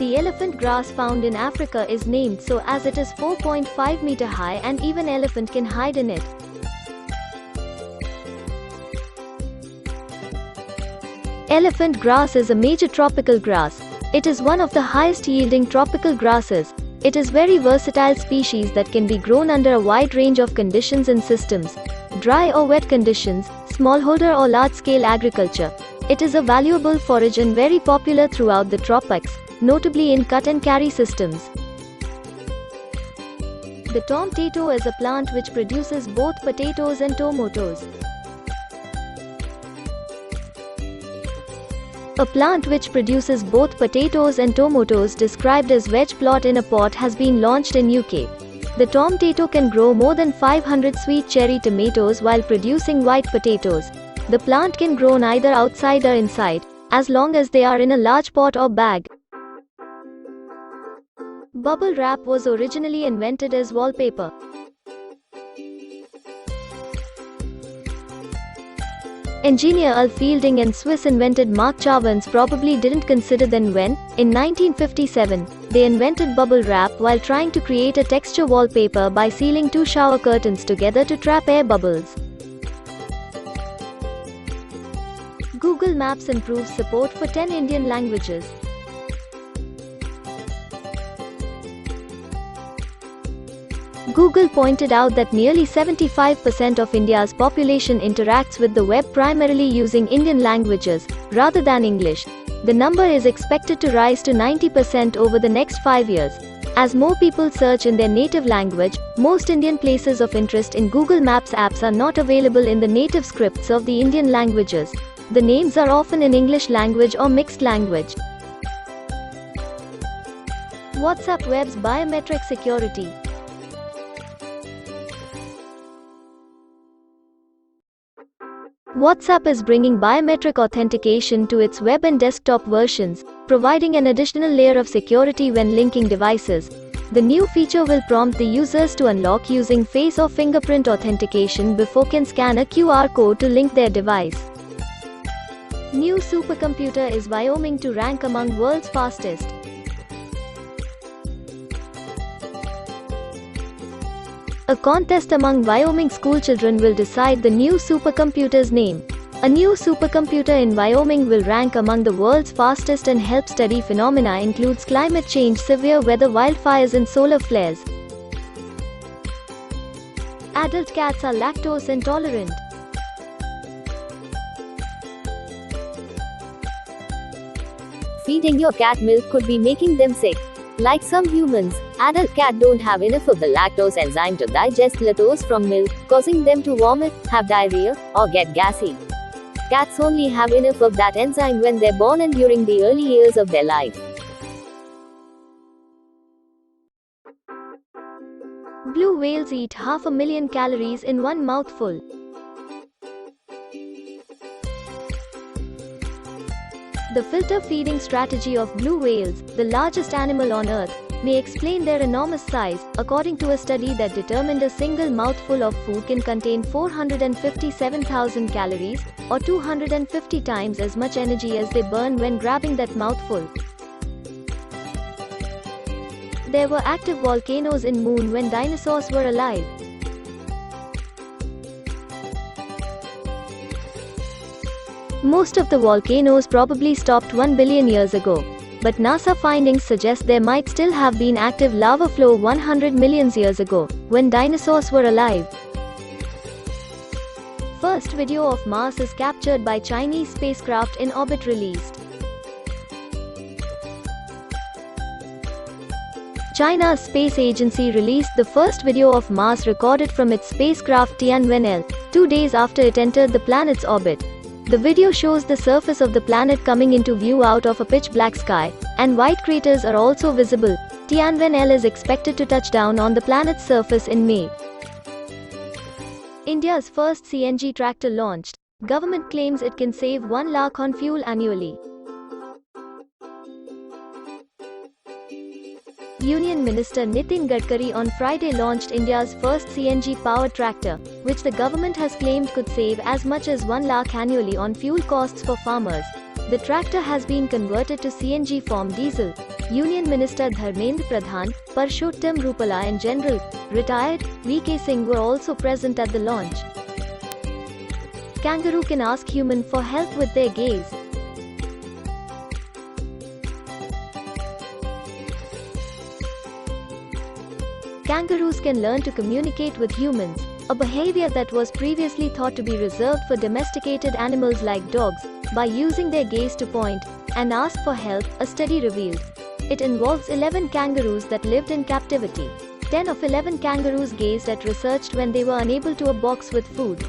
The elephant grass found in Africa is named so as it is 4.5 meter high and even elephant can hide in it. Elephant grass is a major tropical grass. It is one of the highest yielding tropical grasses. It is very versatile species that can be grown under a wide range of conditions and systems, dry or wet conditions, smallholder or large-scale agriculture. It is a valuable forage and very popular throughout the tropics, notably in cut and carry systems. The tomato is a plant which produces both potatoes and tomatoes. A plant which produces both potatoes and tomatoes described as veg plot in a pot has been launched in UK. The tomato can grow more than 500 sweet cherry tomatoes while producing white potatoes. The plant can grow either outside or inside, as long as they are in a large pot or bag. Bubble wrap was originally invented as wallpaper. Engineer Al Fielding and Swiss invented Marc Jacobs probably didn't consider then when, in 1957, they invented bubble wrap while trying to create a texture wallpaper by sealing two shower curtains together to trap air bubbles. Google Maps improves support for 10 Indian languages. Google pointed out that nearly 75% of India's population interacts with the web primarily using Indian languages, rather than English. The number is expected to rise to 90% over the next 5 years. As more people search in their native language, most Indian places of interest in Google Maps apps are not available in the native scripts of the Indian languages. The names are often in English language or mixed language. WhatsApp Web's biometric security. WhatsApp is bringing biometric authentication to its web and desktop versions, providing an additional layer of security when linking devices. The new feature will prompt the users to unlock using face or fingerprint authentication before can scan a QR code to link their device. New supercomputer is Wyoming to rank among world's fastest. A contest among Wyoming schoolchildren will decide the new supercomputer's name. A new supercomputer in Wyoming will rank among the world's fastest and help study phenomena includes climate change, severe weather, wildfires and solar flares. Adult cats are lactose intolerant. Feeding your cat milk could be making them sick. Like some humans, adult cats don't have enough of the lactose enzyme to digest lactose from milk, causing them to vomit, have diarrhea, or get gassy. Cats only have enough of that enzyme when they're born and during the early years of their life. Blue whales eat 500,000 calories in one mouthful. The filter feeding strategy of blue whales, the largest animal on Earth, may explain their enormous size, according to a study that determined a single mouthful of food can contain 457,000 calories, or 250 times as much energy as they burn when grabbing that mouthful. There were active volcanoes in Moon when dinosaurs were alive. Most of the volcanoes probably stopped 1 billion years ago, but NASA findings suggest there might still have been active lava flow 100 million years ago, when dinosaurs were alive. First video of Mars is captured by Chinese spacecraft in orbit released. China's space agency released the first video of Mars recorded from its spacecraft Tianwen-L, 2 days after it entered the planet's orbit. The video shows the surface of the planet coming into view out of a pitch-black sky, and white craters are also visible. Tianwen-L is expected to touch down on the planet's surface in May. India's first CNG tractor launched. Government claims it can save 1 lakh on fuel annually. Union Minister Nitin Gadkari on Friday launched India's first CNG-powered tractor, which the government has claimed could save as much as 1 lakh annually on fuel costs for farmers. The tractor has been converted to CNG from diesel. Union Minister Dharmendra Pradhan, Parshottam Rupala and General Retired V.K. Singh were also present at the launch. Kangaroo can ask human for help with their gaze. Kangaroos can learn to communicate with humans, a behavior that was previously thought to be reserved for domesticated animals like dogs, by using their gaze to point and ask for help, a study revealed. It involves 11 kangaroos that lived in captivity. 10 of 11 kangaroos gazed at researched when they were unable to a box with food.